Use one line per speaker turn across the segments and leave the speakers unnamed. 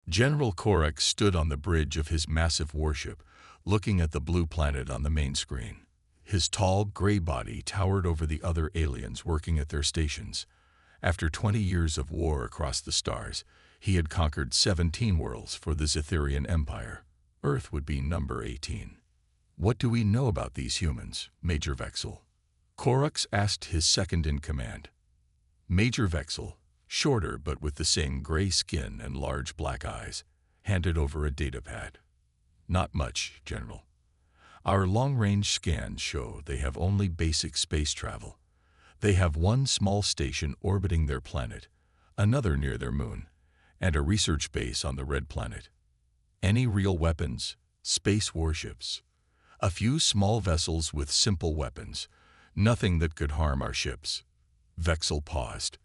General Korak stood on the bridge of his massive warship, looking at the blue planet on the main screen. His tall, gray body towered over the other aliens working at their stations. After 20 years of war across the stars, he had conquered 17 worlds for the Zetherian Empire. Earth would be number 18. "What do we know about these humans, Major Vexel?" Korax asked his second-in-command. Major Vexel, shorter but with the same gray skin and large black eyes, handed over a datapad. "Not much, General. Our long-range scans show they have only basic space travel. They have one small station orbiting their planet, another near their moon, and a research base on the Red Planet. Any real weapons? Space warships. A few small vessels with simple weapons. Nothing that could harm our ships." Vexel paused.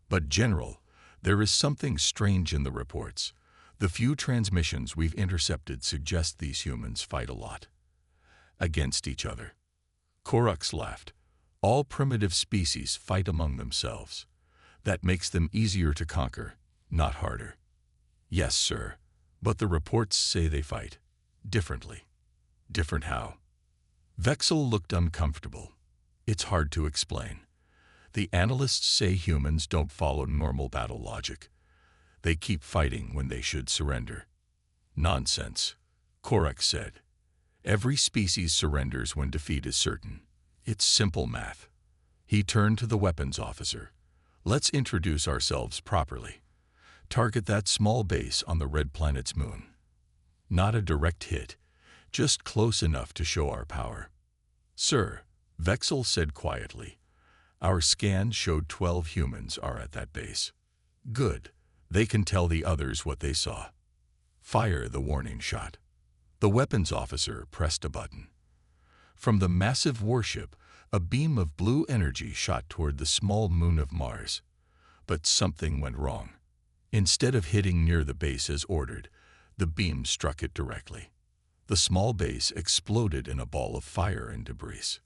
"But General, there is something strange in the reports. The few transmissions we've intercepted suggest these humans fight a lot. Against each other." Korax laughed. "All primitive species fight among themselves. That makes them easier to conquer, not harder." "Yes, sir. But the reports say they fight. Differently." "Different how?" Vexel looked uncomfortable. "It's hard to explain. The analysts say humans don't follow normal battle logic. They keep fighting when they should surrender." "Nonsense," Korax said. "Every species surrenders when defeat is certain. It's simple math." He turned to the weapons officer. "Let's introduce ourselves properly. Target that small base on the Red Planet's moon. Not a direct hit, just close enough to show our power." "Sir," Vexel said quietly, "our scan showed 12 humans are at that base." "Good. They can tell the others what they saw. Fire the warning shot." The weapons officer pressed a button. From the massive warship, a beam of blue energy shot toward the small moon of Mars. But something went wrong. Instead of hitting near the base as ordered, the beam struck it directly. The small base exploded in a ball of fire and debris.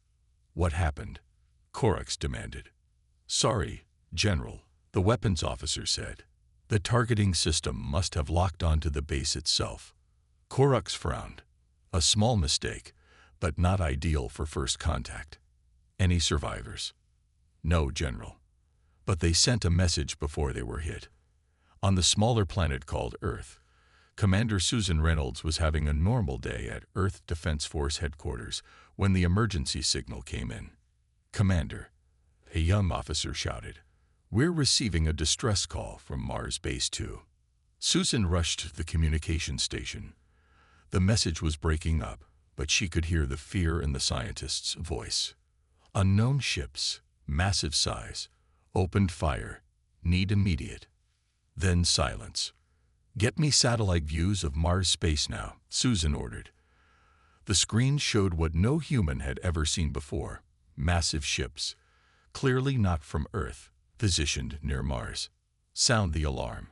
"What happened?" Korax demanded. "Sorry, General," the weapons officer said. "The targeting system must have locked onto the base itself." Korax frowned. "A small mistake, but not ideal for first contact." "Any survivors?" "No, General. But they sent a message before they were hit." On the smaller planet called Earth, Commander Susan Reynolds was having a normal day at Earth Defense Force headquarters when the emergency signal came in. "Commander," a young officer shouted, "we're receiving a distress call from Mars Base 2. Susan rushed to the communication station. The message was breaking up, but she could hear the fear in the scientist's voice. "Unknown ships, massive size, opened fire, need immediate." Then silence. "Get me satellite views of Mars space now," Susan ordered. The screen showed what no human had ever seen before: massive ships, clearly not from Earth, positioned near Mars. "Sound the alarm.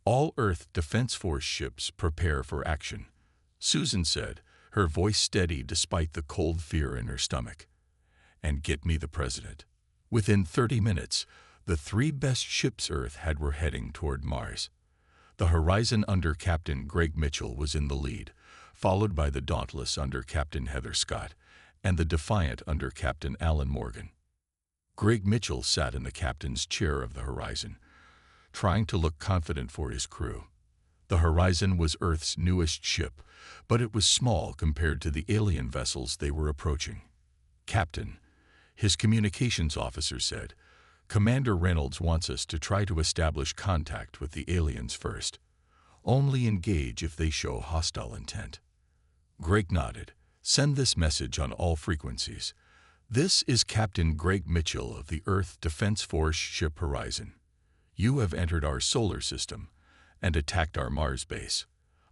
All Earth Defense Force ships prepare for action," Susan said, her voice steady despite the cold fear in her stomach. "And get me the president." Within 30 minutes, the 3 best ships Earth had were heading toward Mars. The Horizon under Captain Greg Mitchell was in the lead, followed by the Dauntless under Captain Heather Scott and the Defiant under Captain Alan Morgan. Greg Mitchell sat in the captain's chair of the Horizon, trying to look confident for his crew. The Horizon was Earth's newest ship, but it was small compared to the alien vessels they were approaching. "Captain," his communications officer said, "Commander Reynolds wants us to try to establish contact with the aliens first. Only engage if they show hostile intent." Greg nodded. "Send this message on all frequencies. This is Captain Greg Mitchell of the Earth Defense Force ship Horizon. You have entered our solar system and attacked our Mars base.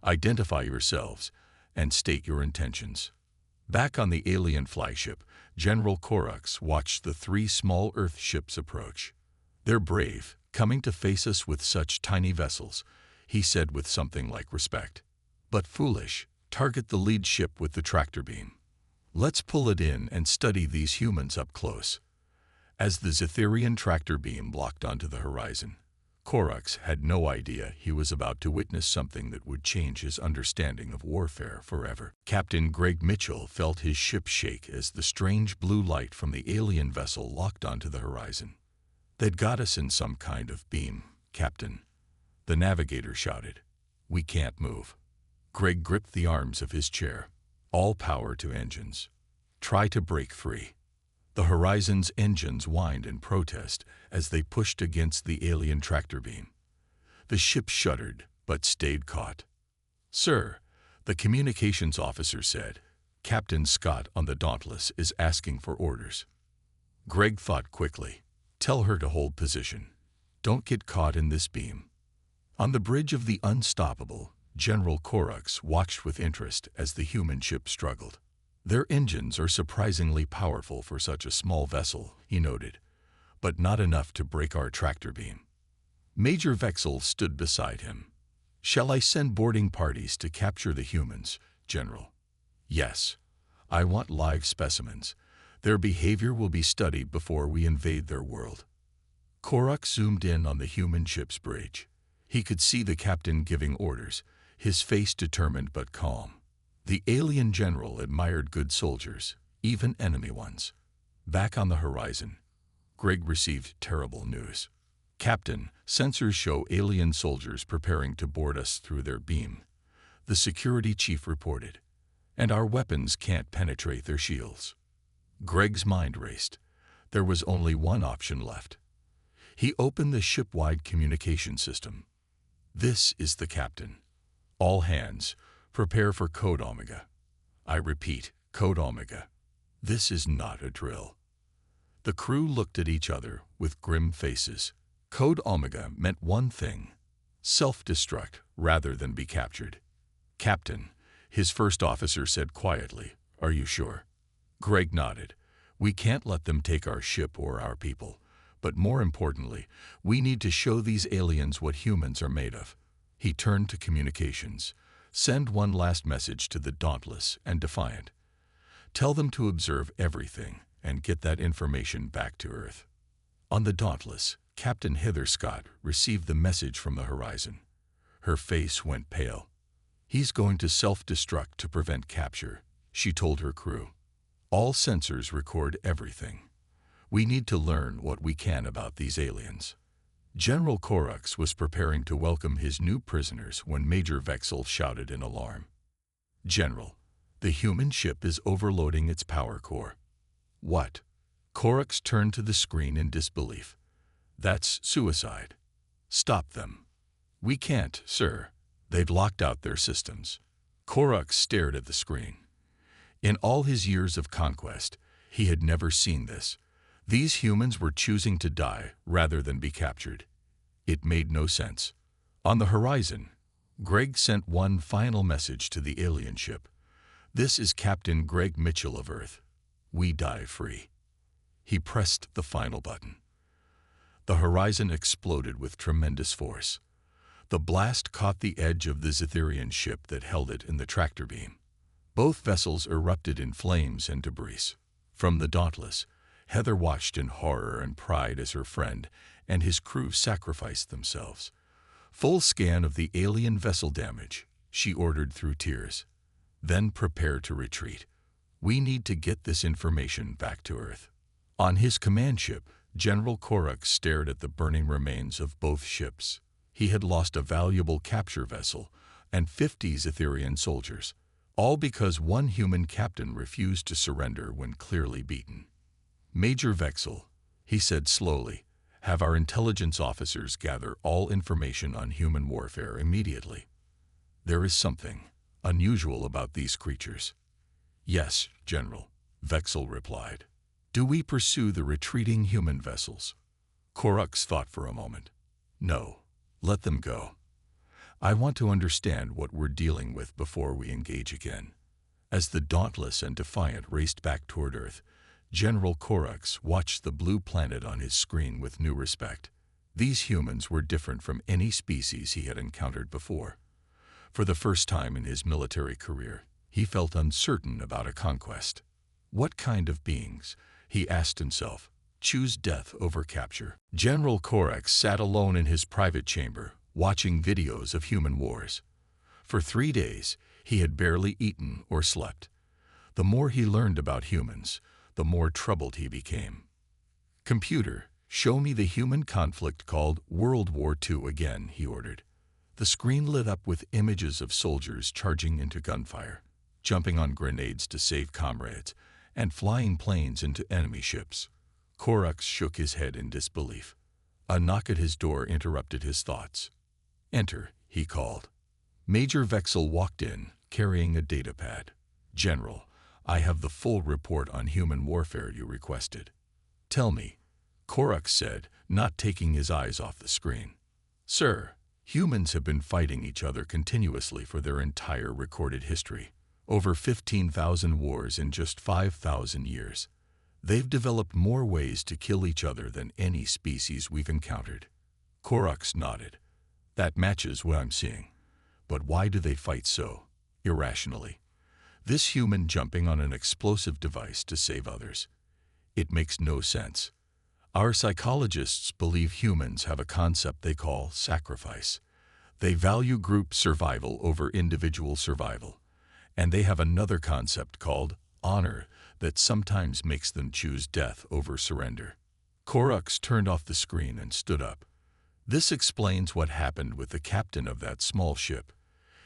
Identify yourselves and state your intentions." Back on the alien flagship, General Korax watched the 3 small Earth ships approach. "They're brave, coming to face us with such tiny vessels," he said with something like respect. "But foolish. Target the lead ship with the tractor beam. Let's pull it in and study these humans up close." As the Zetherian tractor beam locked onto the Horizon, Korax had no idea he was about to witness something that would change his understanding of warfare forever. Captain Greg Mitchell felt his ship shake as the strange blue light from the alien vessel locked onto the horizon. "They'd got us in some kind of beam, Captain," the navigator shouted. "We can't move." Greg gripped the arms of his chair. "All power to engines. Try to break free." The Horizon's engines whined in protest as they pushed against the alien tractor beam. The ship shuddered, but stayed caught. "Sir," the communications officer said, "Captain Scott on the Dauntless is asking for orders." Greg thought quickly. "Tell her to hold position. Don't get caught in this beam." On the bridge of the Unstoppable, General Korax watched with interest as the human ship struggled. "Their engines are surprisingly powerful for such a small vessel," he noted, "but not enough to break our tractor beam." Major Vexel stood beside him. "Shall I send boarding parties to capture the humans, General?" "Yes. I want live specimens. Their behavior will be studied before we invade their world." Korax zoomed in on the human ship's bridge. He could see the captain giving orders, his face determined but calm. The alien general admired good soldiers, even enemy ones. Back on the horizon, Greg received terrible news. "Captain, sensors show alien soldiers preparing to board us through their beam," the security chief reported, "and our weapons can't penetrate their shields." Greg's mind raced. There was only one option left. He opened the ship-wide communication system. "This is the captain. All hands, prepare for Code Omega. I repeat, Code Omega. This is not a drill." The crew looked at each other with grim faces. Code Omega meant one thing: self-destruct rather than be captured. "Captain," his first officer said quietly, "are you sure?" Greg nodded. "We can't let them take our ship or our people. But more importantly, we need to show these aliens what humans are made of." He turned to communications. "Send one last message to the Dauntless and Defiant. Tell them to observe everything and get that information back to Earth." On the Dauntless, Captain Heather Scott received the message from the horizon. Her face went pale. "He's going to self-destruct to prevent capture," she told her crew. "All sensors record everything. We need to learn what we can about these aliens." General Korax was preparing to welcome his new prisoners when Major Vexel shouted in alarm. "General, the human ship is overloading its power core." "What?" Korax turned to the screen in disbelief. "That's suicide. Stop them." "We can't, sir. They've locked out their systems." Korax stared at the screen. In all his years of conquest, he had never seen this. These humans were choosing to die rather than be captured. It made no sense. On the horizon, Greg sent one final message to the alien ship. "This is Captain Greg Mitchell of Earth. We die free." He pressed the final button. The horizon exploded with tremendous force. The blast caught the edge of the Zetherian ship that held it in the tractor beam. Both vessels erupted in flames and debris. From the Dauntless, Heather watched in horror and pride as her friend and his crew sacrificed themselves. "Full scan of the alien vessel damage," she ordered through tears. "Then prepare to retreat. We need to get this information back to Earth." On his command ship, General Korax stared at the burning remains of both ships. He had lost a valuable capture vessel and 50 Zetherian soldiers, all because one human captain refused to surrender when clearly beaten. "Major Vexel," he said slowly, "have our intelligence officers gather all information on human warfare immediately. There is something unusual about these creatures." "Yes, General," Vexel replied. "Do we pursue the retreating human vessels?" Korax thought for a moment. "No, let them go. I want to understand what we're dealing with before we engage again." As the Dauntless and Defiant raced back toward Earth, General Korax watched the blue planet on his screen with new respect. These humans were different from any species he had encountered before. For the first time in his military career, he felt uncertain about a conquest. What kind of beings? He asked himself. choose death over capture. General Corax sat alone in his private chamber, watching videos of human wars. For 3 days, he had barely eaten or slept. The more he learned about humans, the more troubled he became. "Computer, show me the human conflict called World War II again," he ordered. The screen lit up with images of soldiers charging into gunfire, jumping on grenades to save comrades, and flying planes into enemy ships. Corax shook his head in disbelief. A knock at his door interrupted his thoughts. "Enter," he called. Major Vexel walked in, carrying a datapad. "General, I have the full report on human warfare you requested." "Tell me," Corax said, not taking his eyes off the screen. "Sir, humans have been fighting each other continuously for their entire recorded history. Over 15,000 wars in just 5,000 years. They've developed more ways to kill each other than any species we've encountered." Corax nodded. "That matches what I'm seeing. But why do they fight so irrationally? This human jumping on an explosive device to save others. It makes no sense. Our psychologists believe humans have a concept they call sacrifice. They value group survival over individual survival. And they have another concept called honor that sometimes makes them choose death over surrender." Corax turned off the screen and stood up. "This explains what happened with the captain of that small ship.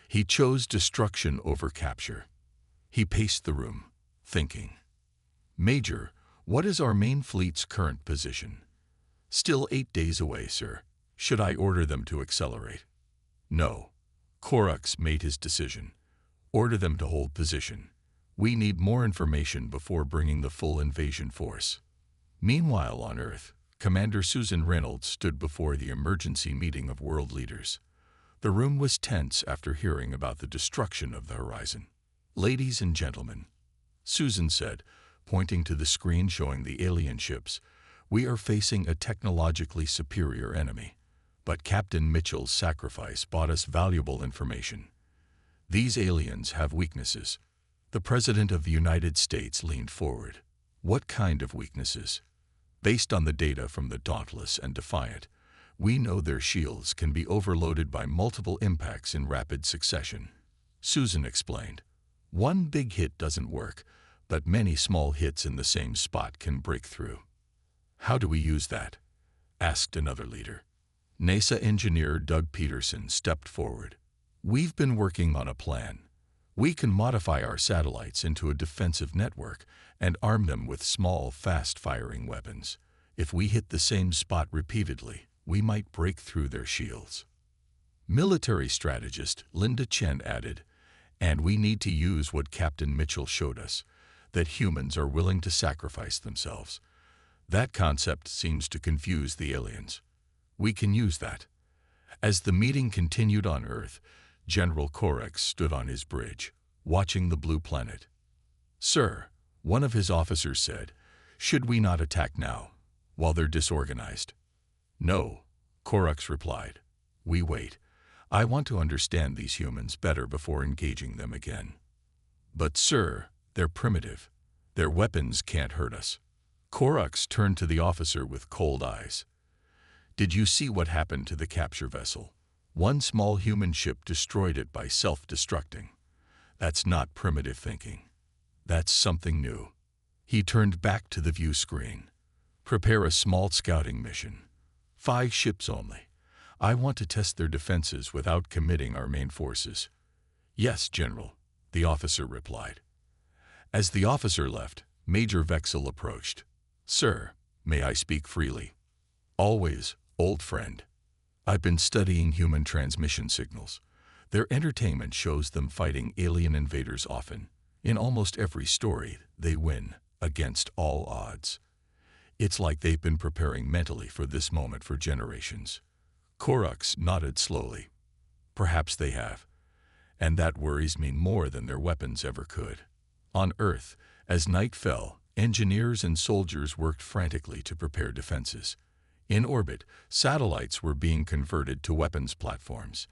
He chose destruction over capture." He paced the room, thinking. "Major, what is our main fleet's current position?" "Still 8 days away, sir. Should I order them to accelerate?" "No." Corax made his decision. "Order them to hold position. We need more information before bringing the full invasion force." Meanwhile on Earth, Commander Susan Reynolds stood before the emergency meeting of world leaders. The room was tense after hearing about the destruction of the horizon. "Ladies and gentlemen," Susan said, pointing to the screen showing the alien ships, "we are facing a technologically superior enemy. But Captain Mitchell's sacrifice bought us valuable information. These aliens have weaknesses." The President of the United States leaned forward. "What kind of weaknesses?" "Based on the data from the Dauntless and Defiant, we know their shields can be overloaded by multiple impacts in rapid succession." Susan explained. "One big hit doesn't work, but many small hits in the same spot can break through." "How do we use that?" asked another leader. NASA engineer Doug Peterson stepped forward. "We've been working on a plan. We can modify our satellites into a defensive network and arm them with small, fast-firing weapons. If we hit the same spot repeatedly, we might break through their shields." Military strategist Linda Chen added, "And we need to use what Captain Mitchell showed us, that humans are willing to sacrifice themselves. That concept seems to confuse the aliens. We can use that." As the meeting continued on Earth, General Corax stood on his bridge, watching the blue planet. "Sir," one of his officers said, "should we not attack now, while they're disorganized?" "No," Corax replied. "We wait. I want to understand these humans better before engaging them again." "But sir, they're primitive. Their weapons can't hurt us." Corax turned to the officer with cold eyes. "Did you see what happened to the capture vessel? One small human ship destroyed it by self-destructing. That's not primitive thinking. That's something new." He turned back to the view screen. "Prepare a small scouting mission. 5 ships only. I want to test their defenses without committing our main forces." "Yes, General," the officer replied. As the officer left, Major Vexel approached. "Sir, may I speak freely?" "Always, old friend. I've been studying human transmission signals. Their entertainment shows them fighting alien invaders often. In almost every story, they win, against all odds. It's like they've been preparing mentally for this moment for generations." Corax nodded slowly. "Perhaps they have. And that worries me more than their weapons ever could." On Earth, as night fell, engineers and soldiers worked frantically to prepare defenses. In orbit, satellites were being converted to weapons platforms.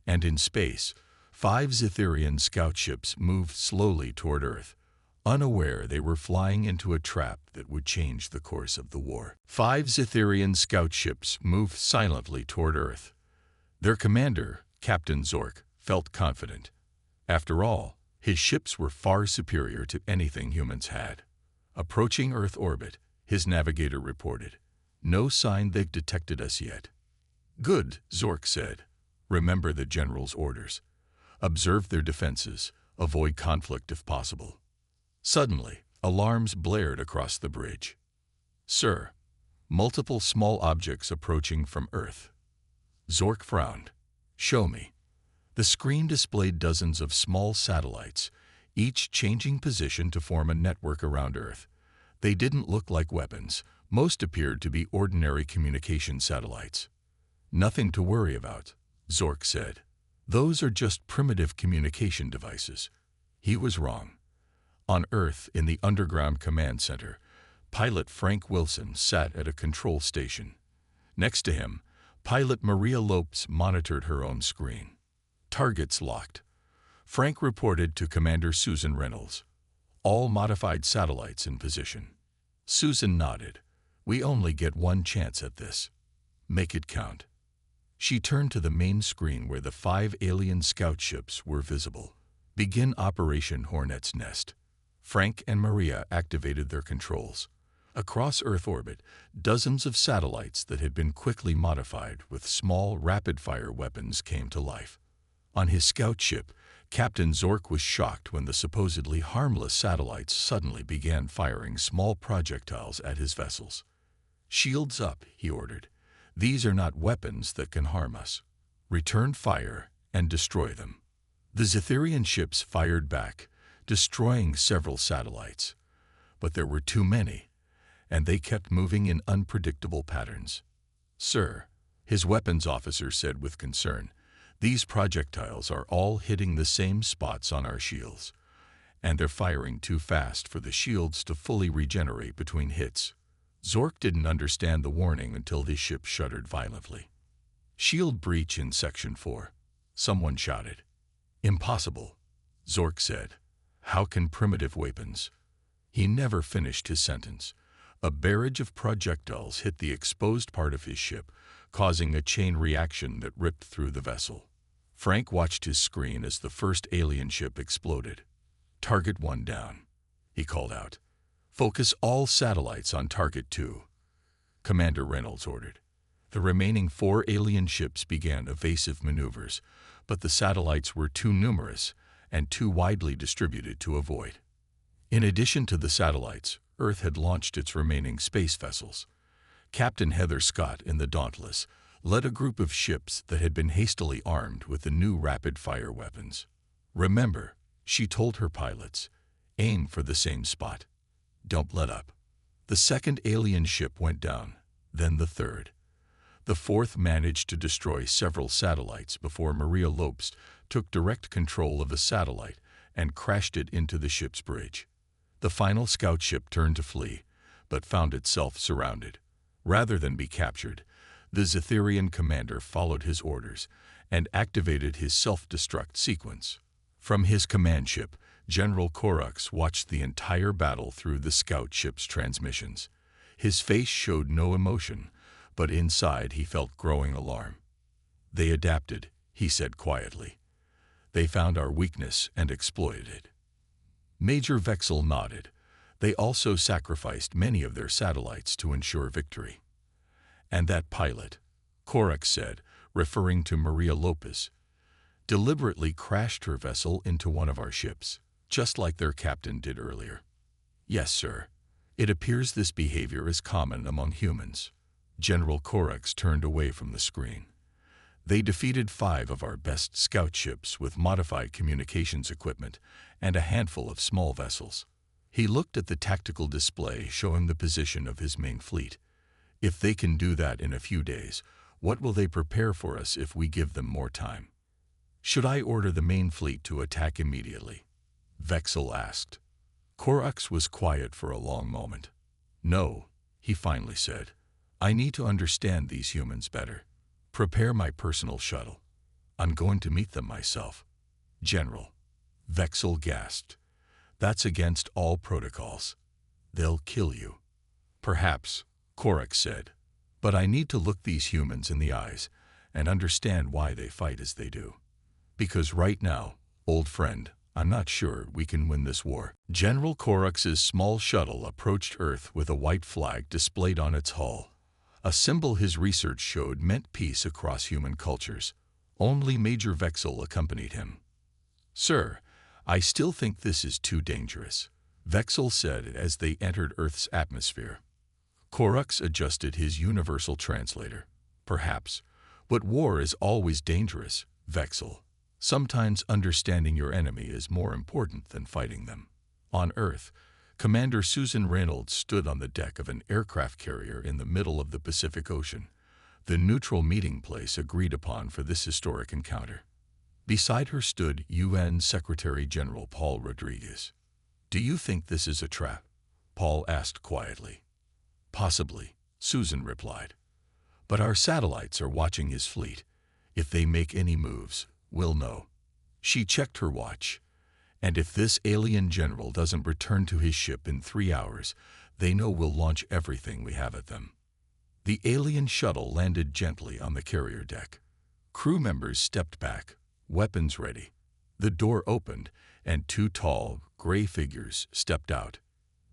And in space, 5 Zetherian scout ships moved slowly toward Earth, unaware they were flying into a trap that would change the course of the war. 5 Zetherian scout ships moved silently toward Earth. Their commander, Captain Zork, felt confident. After all, his ships were far superior to anything humans had. Approaching Earth orbit, his navigator reported, "No sign they've detected us yet." "Good," Zork said. "Remember the general's orders. Observe their defenses. Avoid conflict if possible." Suddenly, alarms blared across the bridge. "Sir, multiple small objects approaching from Earth." Zork frowned. "Show me." The screen displayed dozens of small satellites, each changing position to form a network around Earth. They didn't look like weapons. Most appeared to be ordinary communication satellites. "Nothing to worry about," Zork said. "Those are just primitive communication devices." He was wrong. On Earth, in the underground command center, pilot Frank Wilson sat at a control station. Next to him, pilot Maria Lopes monitored her own screen. Targets locked. Frank reported to Commander Susan Reynolds. "All modified satellites in position." Susan nodded. "We only get one chance at this. Make it count." She turned to the main screen where the 5 alien scout ships were visible. "Begin Operation Hornet's Nest." Frank and Maria activated their controls. Across Earth orbit, dozens of satellites that had been quickly modified with small, rapid-fire weapons came to life. On his scout ship, Captain Zork was shocked when the supposedly harmless satellites suddenly began firing small projectiles at his vessels. "Shields up," he ordered. "These are not weapons that can harm us. Return fire and destroy them." The Zetherian ships fired back, destroying several satellites. But there were too many, and they kept moving in unpredictable patterns. "Sir," his weapons officer said with concern, "these projectiles are all hitting the same spots on our shields, and they're firing too fast for the shields to fully regenerate between hits." Zork didn't understand the warning until the ship shuddered violently. "Shield breach in Section 4. Someone shouted. "Impossible," Zork said. "How can primitive weapons—" He never finished his sentence. A barrage of projectiles hit the exposed part of his ship, causing a chain reaction that ripped through the vessel. Frank watched his screen as the first alien ship exploded. "Target 1 down," he called out. "Focus all satellites on Target 2. Commander Reynolds ordered. The remaining 4 alien ships began evasive maneuvers, but the satellites were too numerous and too widely distributed to avoid. In addition to the satellites, Earth had launched its remaining space vessels. Captain Heather Scott in the Dauntless led a group of ships that had been hastily armed with the new rapid-fire weapons. "Remember," she told her pilots, "aim for the same spot. Don't let up." The second alien ship went down, then the third. The fourth managed to destroy several satellites before Maria Lopes took direct control of a satellite and crashed it into the ship's bridge. The final scout ship turned to flee, but found itself surrounded. Rather than be captured, the Zetherian commander followed his orders and activated his self-destruct sequence. From his command ship, General Korax watched the entire battle through the scout ship's transmissions. His face showed no emotion, but inside he felt growing alarm. "They adapted," he said quietly. "They found our weakness and exploited it." Major Vexel nodded. "They also sacrificed many of their satellites to ensure victory." "And that pilot," Korax said, referring to Maria Lopes, "deliberately crashed her vessel into one of our ships, just like their captain did earlier." "Yes, sir. It appears this behavior is common among humans." General Korax turned away from the screen. "They defeated 5 of our best scout ships with modified communications equipment and a handful of small vessels." He looked at the tactical display showing the position of his main fleet. "If they can do that in a few days, what will they prepare for us if we give them more time?" "Should I order the main fleet to attack immediately?" Vexel asked. Korax was quiet for a long moment. "No," he finally said. "I need to understand these humans better. Prepare my personal shuttle. I'm going to meet them myself." "General," Vexel gasped. That's against all protocols. They'll kill you. Perhaps, Korak said, but I need to look these humans in the eyes and understand why they fight as they do. Because right now, old friend, I'm not sure we can win this war. General Korax's small shuttle approached Earth with a white flag displayed on its hull. A symbol his research showed meant peace across human cultures. Only Major Vexel accompanied him. Sir, I still think this is too dangerous, Vexel said as they entered Earth's atmosphere. Korax adjusted his universal translator. Perhaps, but war is always dangerous, Vexel. Sometimes understanding your enemy is more important than fighting them. On Earth, Commander Susan Reynolds stood on the deck of an aircraft carrier in the middle of the Pacific Ocean, the neutral meeting place agreed upon for this historic encounter. Beside her stood UN Secretary-General Paul Rodriguez. Do you think this is a trap? Paul asked quietly. Possibly, Susan replied. But our satellites are watching his fleet. If they make any moves, we'll know. She checked her watch. And if this alien general doesn't return to his ship in 3 hours, they know we'll launch everything we have at them. The alien shuttle landed gently on the carrier deck. Crew members stepped back, weapons ready. The door opened, and 2 tall, gray figures stepped out.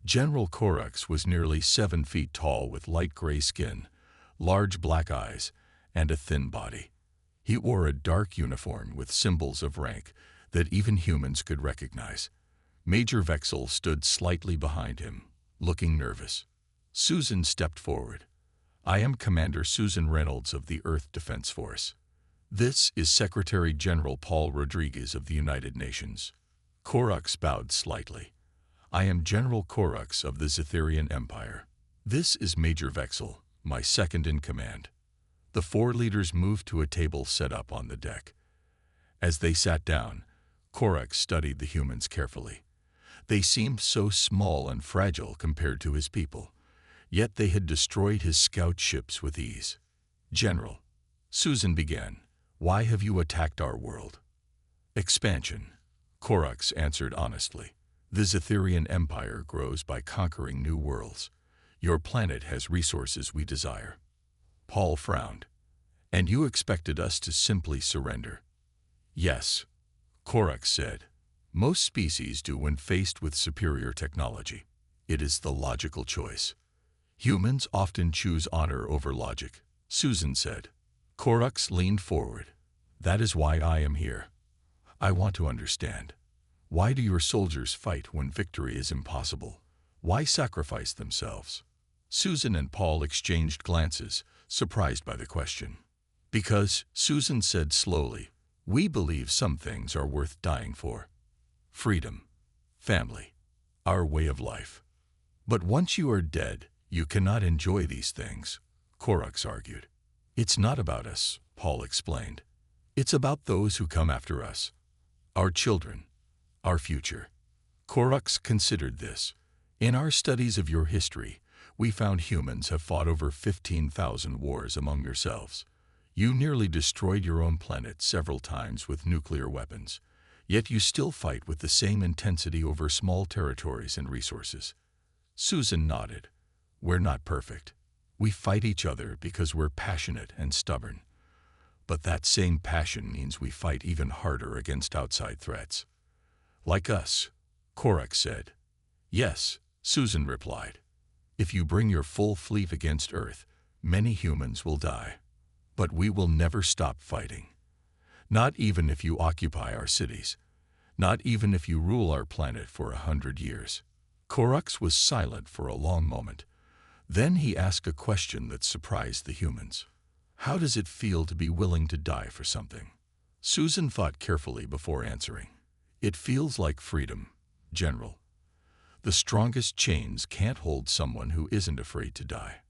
General Korax was nearly 7 feet tall with light gray skin, large black eyes, and a thin body. He wore a dark uniform with symbols of rank that even humans could recognize. Major Vexel stood slightly behind him, looking nervous. Susan stepped forward. I am Commander Susan Reynolds of the Earth Defense Force. This is Secretary-General Paul Rodriguez of the United Nations. Korax bowed slightly. I am General Korax of the Zetherian Empire. This is Major Vexel, my second in command. The 4 leaders moved to a table set up on the deck. As they sat down, Korax studied the humans carefully. They seemed so small and fragile compared to his people, yet they had destroyed his scout ships with ease. General, Susan began, why have you attacked our world? Expansion, Korax answered honestly. The Zetherian Empire grows by conquering new worlds. Your planet has resources we desire. Paul frowned. And you expected us to simply surrender? Yes, Korax said. Most species do when faced with superior technology. It is the logical choice. Humans often choose honor over logic, Susan said. Korax leaned forward. That is why I am here. I want to understand. Why do your soldiers fight when victory is impossible? Why sacrifice themselves? Susan and Paul exchanged glances, surprised by the question. Because, Susan said slowly, we believe some things are worth dying for. Freedom, family, our way of life. But once you are dead, you cannot enjoy these things, Korax argued. It's not about us, Paul explained. It's about those who come after us. Our children, our future. Korax considered this. In our studies of your history, we found humans have fought over 15,000 wars among yourselves. You nearly destroyed your own planet several times with nuclear weapons, yet you still fight with the same intensity over small territories and resources. Susan nodded. We're not perfect. We fight each other because we're passionate and stubborn. But that same passion means we fight even harder against outside threats. Like us, Korax said. Yes, Susan replied. If you bring your full fleet against Earth, many humans will die. But we will never stop fighting. Not even if you occupy our cities. Not even if you rule our planet for 100 years. Korax was silent for a long moment. Then he asked a question that surprised the humans. How does it feel to be willing to die for something? Susan thought carefully before answering. It feels like freedom, General. The strongest chains can't hold someone who isn't afraid to die.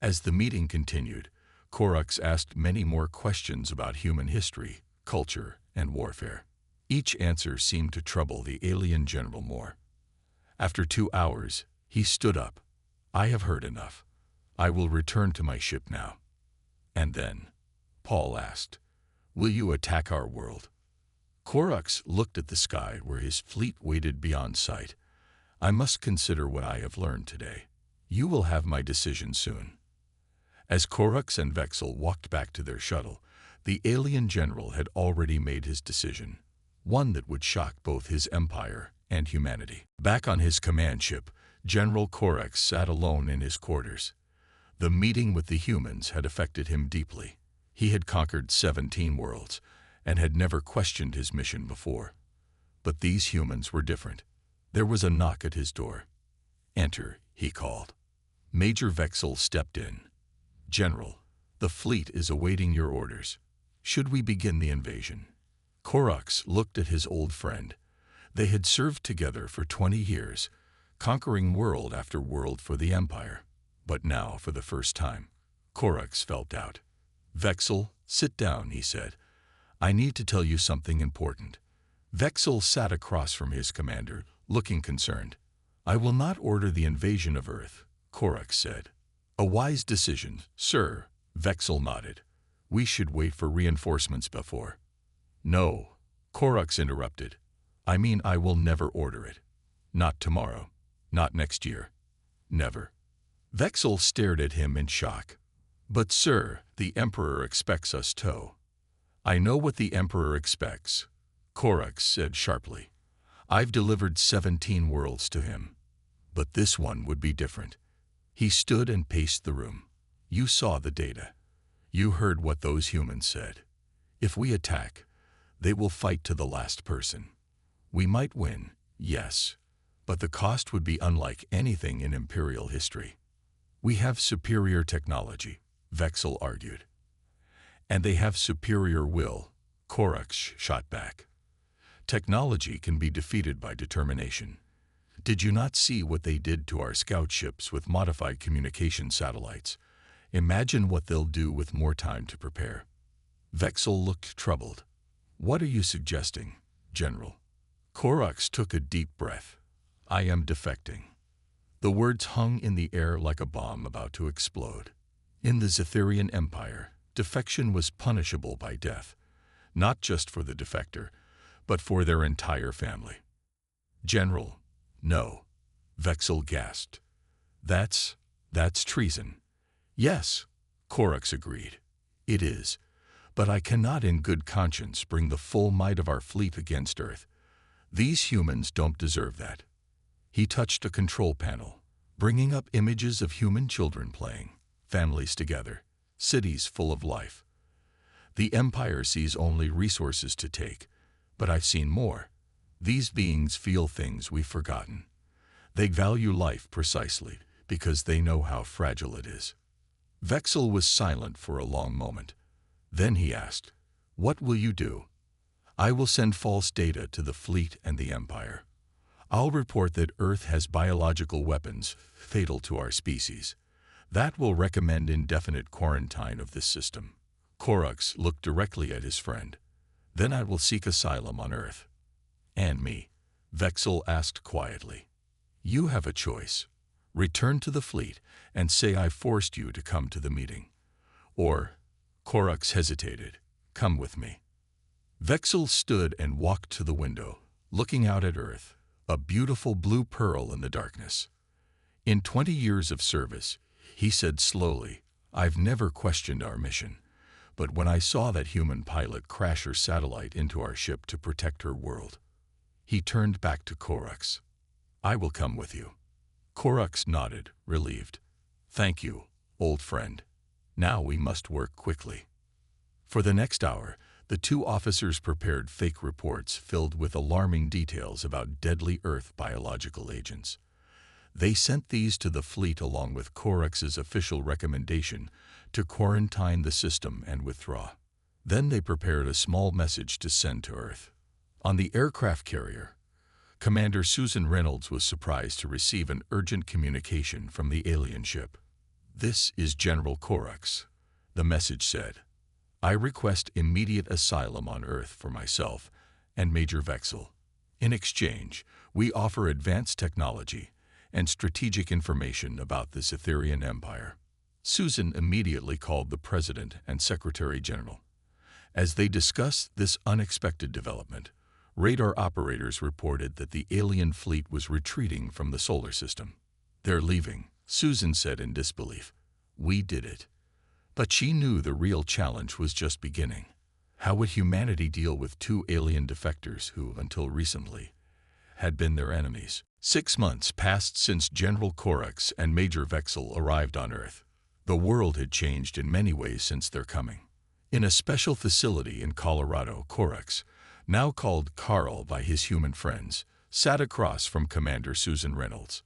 As the meeting continued, Korax asked many more questions about human history, culture, and warfare. Each answer seemed to trouble the alien general more. After 2 hours, he stood up. I have heard enough. I will return to my ship now. And then, Paul asked, will you attack our world? Korax looked at the sky where his fleet waited beyond sight. I must consider what I have learned today. You will have my decision soon. As Korax and Vexel walked back to their shuttle, the alien general had already made his decision, one that would shock both his empire and humanity. Back on his command ship, General Korax sat alone in his quarters. The meeting with the humans had affected him deeply. He had conquered 17 worlds and had never questioned his mission before. But these humans were different. There was a knock at his door. "Enter," he called. Major Vexel stepped in. "General, the fleet is awaiting your orders. Should we begin the invasion?" Korax looked at his old friend. They had served together for 20 years, conquering world after world for the Empire. But now, for the first time, Korax felt doubt. "Vexel, sit down," he said. "I need to tell you something important." Vexel sat across from his commander, looking concerned. "I will not order the invasion of Earth," Korax said. "A wise decision, sir," Vexel nodded. "We should wait for reinforcements before." "No," Korax interrupted. "I mean I will never order it. Not tomorrow. Not next year. Never." Vexel stared at him in shock. "But sir, the Emperor expects us to." "I know what the Emperor expects," Korax said sharply. "I've delivered 17 worlds to him. But this one would be different." He stood and paced the room. "You saw the data. You heard what those humans said. If we attack, they will fight to the last person. We might win, yes, but the cost would be unlike anything in Imperial history. We have superior technology," Vexel argued. "And they have superior will," Korax shot back. "Technology can be defeated by determination. Did you not see what they did to our scout ships with modified communication satellites? Imagine what they'll do with more time to prepare." Vexel looked troubled. "What are you suggesting, General?" Korax took a deep breath. "I am defecting." The words hung in the air like a bomb about to explode. In the Zetherian Empire, defection was punishable by death, not just for the defector, but for their entire family. "General, no," Vexel gasped. That's treason." "Yes," Korax agreed. "It is, but I cannot in good conscience bring the full might of our fleet against Earth. These humans don't deserve that." He touched a control panel, bringing up images of human children playing, families together, cities full of life. "The Empire sees only resources to take, but I've seen more. These beings feel things we've forgotten. They value life precisely because they know how fragile it is." Vexel was silent for a long moment. Then he asked, "What will you do?" "I will send false data to the fleet and the Empire. I'll report that Earth has biological weapons fatal to our species. That will recommend indefinite quarantine of this system." Korax looked directly at his friend. "Then I will seek asylum on Earth." "And me?" Vexel asked quietly. "You have a choice. Return to the fleet and say I forced you to come to the meeting. Or," Korax hesitated, "come with me." Vexel stood and walked to the window, looking out at Earth, a beautiful blue pearl in the darkness. "In 20 years of service," he said slowly, "I've never questioned our mission. But when I saw that human pilot crash her satellite into our ship to protect her world." He turned back to Korax. "I will come with you." Korax nodded, relieved. "Thank you, old friend. Now we must work quickly." For the next hour, the two officers prepared fake reports filled with alarming details about deadly Earth biological agents. They sent these to the fleet along with Korax's official recommendation to quarantine the system and withdraw. Then they prepared a small message to send to Earth. On the aircraft carrier, Commander Susan Reynolds was surprised to receive an urgent communication from the alien ship. "This is General Korax," the message said. "I request immediate asylum on Earth for myself and Major Vexel. In exchange, we offer advanced technology and strategic information about the Zetherian Empire." Susan immediately called the President and Secretary General. As they discussed this unexpected development, radar operators reported that the alien fleet was retreating from the solar system. "They're leaving," Susan said in disbelief. "We did it." But she knew the real challenge was just beginning. How would humanity deal with two alien defectors who, until recently, had been their enemies? 6 months passed since General Corax and Major Vexel arrived on Earth. The world had changed in many ways since their coming. In a special facility in Colorado, Corax, now called Carl by his human friends, sat across from Commander Susan Reynolds.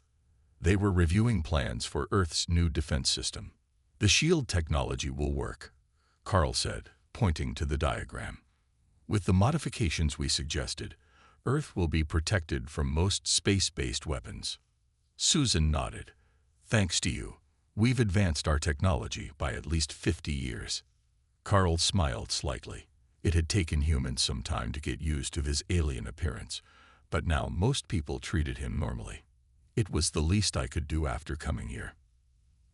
They were reviewing plans for Earth's new defense system. "The shield technology will work," Carl said, pointing to the diagram. "With the modifications we suggested, Earth will be protected from most space-based weapons." Susan nodded. "Thanks to you, we've advanced our technology by at least 50 years. Carl smiled slightly. It had taken humans some time to get used to his alien appearance, but now most people treated him normally. "It was the least I could do after coming here."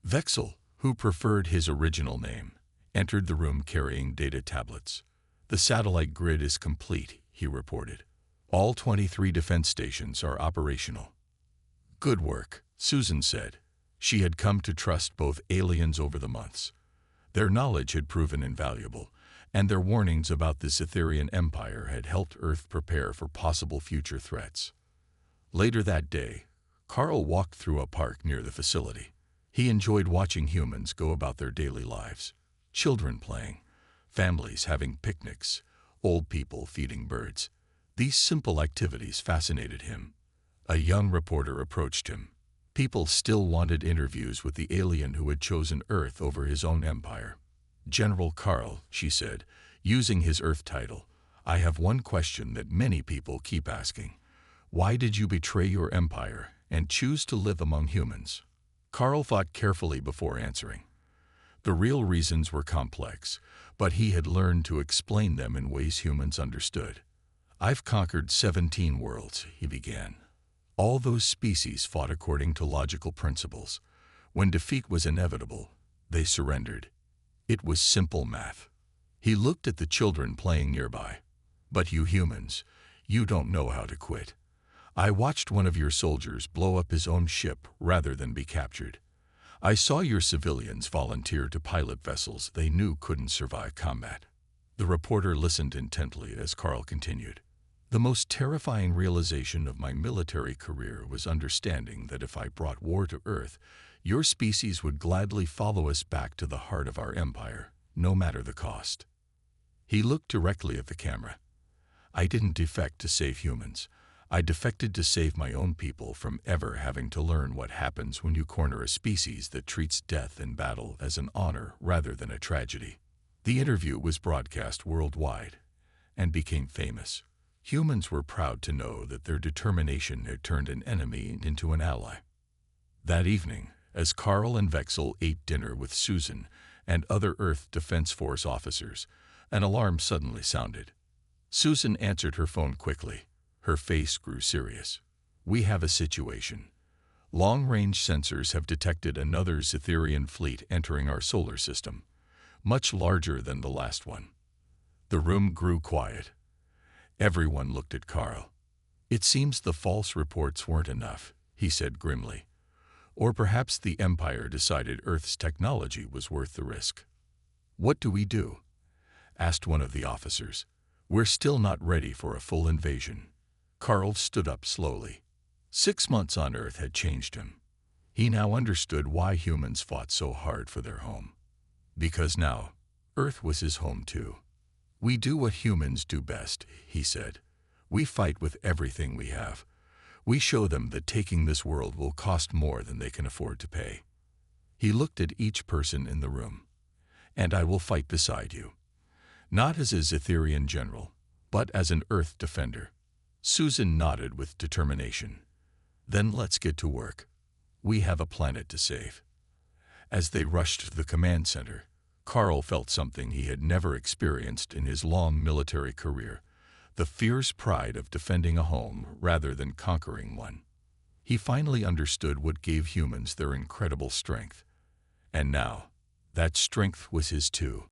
Vexel, who preferred his original name, entered the room carrying data tablets. "The satellite grid is complete," he reported. "All 23 defense stations are operational." "Good work," Susan said. She had come to trust both aliens over the months. Their knowledge had proven invaluable, and their warnings about the Cytherian Empire had helped Earth prepare for possible future threats. Later that day, Carl walked through a park near the facility. He enjoyed watching humans go about their daily lives. Children playing, families having picnics, old people feeding birds. These simple activities fascinated him. A young reporter approached him. People still wanted interviews with the alien who had chosen Earth over his own empire. "General Carl," she said, using his Earth title, "I have one question that many people keep asking. Why did you betray your empire and choose to live among humans?" Carl thought carefully before answering. The real reasons were complex, but he had learned to explain them in ways humans understood. "I've conquered 17 worlds," he began. "All those species fought according to logical principles. When defeat was inevitable, they surrendered. It was simple math." He looked at the children playing nearby. "But you humans, you don't know how to quit. I watched one of your soldiers blow up his own ship rather than be captured. I saw your civilians volunteer to pilot vessels they knew couldn't survive combat." The reporter listened intently as Carl continued. "The most terrifying realization of my military career was understanding that if I brought war to Earth, your species would gladly follow us back to the heart of our empire, no matter the cost." He looked directly at the camera. "I didn't defect to save humans. I defected to save my own people from ever having to learn what happens when you corner a species that treats death in battle as an honor rather than a tragedy." The interview was broadcast worldwide and became famous. Humans were proud to know that their determination had turned an enemy into an ally. That evening, as Carl and Vexel ate dinner with Susan and other Earth Defense Force officers, an alarm suddenly sounded. Susan answered her phone quickly. Her face grew serious. "We have a situation. Long-range sensors have detected another Cytherian fleet entering our solar system, much larger than the last one." The room grew quiet. Everyone looked at Carl. "It seems the false reports weren't enough," he said grimly. "Or perhaps the Empire decided Earth's technology was worth the risk." "What do we do?" asked one of the officers. "We're still not ready for a full invasion." Carl stood up slowly. 6 months on Earth had changed him. He now understood why humans fought so hard for their home. Because now, Earth was his home too. "We do what humans do best," he said. "We fight with everything we have. We show them that taking this world will cost more than they can afford to pay." He looked at each person in the room. "And I will fight beside you. Not as a Cytherian general, but as an Earth defender." Susan nodded with determination. "Then let's get to work. We have a planet to save." As they rushed to the command center, Carl felt something he had never experienced in his long military career, the fierce pride of defending a home rather than conquering one. He finally understood what gave humans their incredible strength. And now, that strength was his too.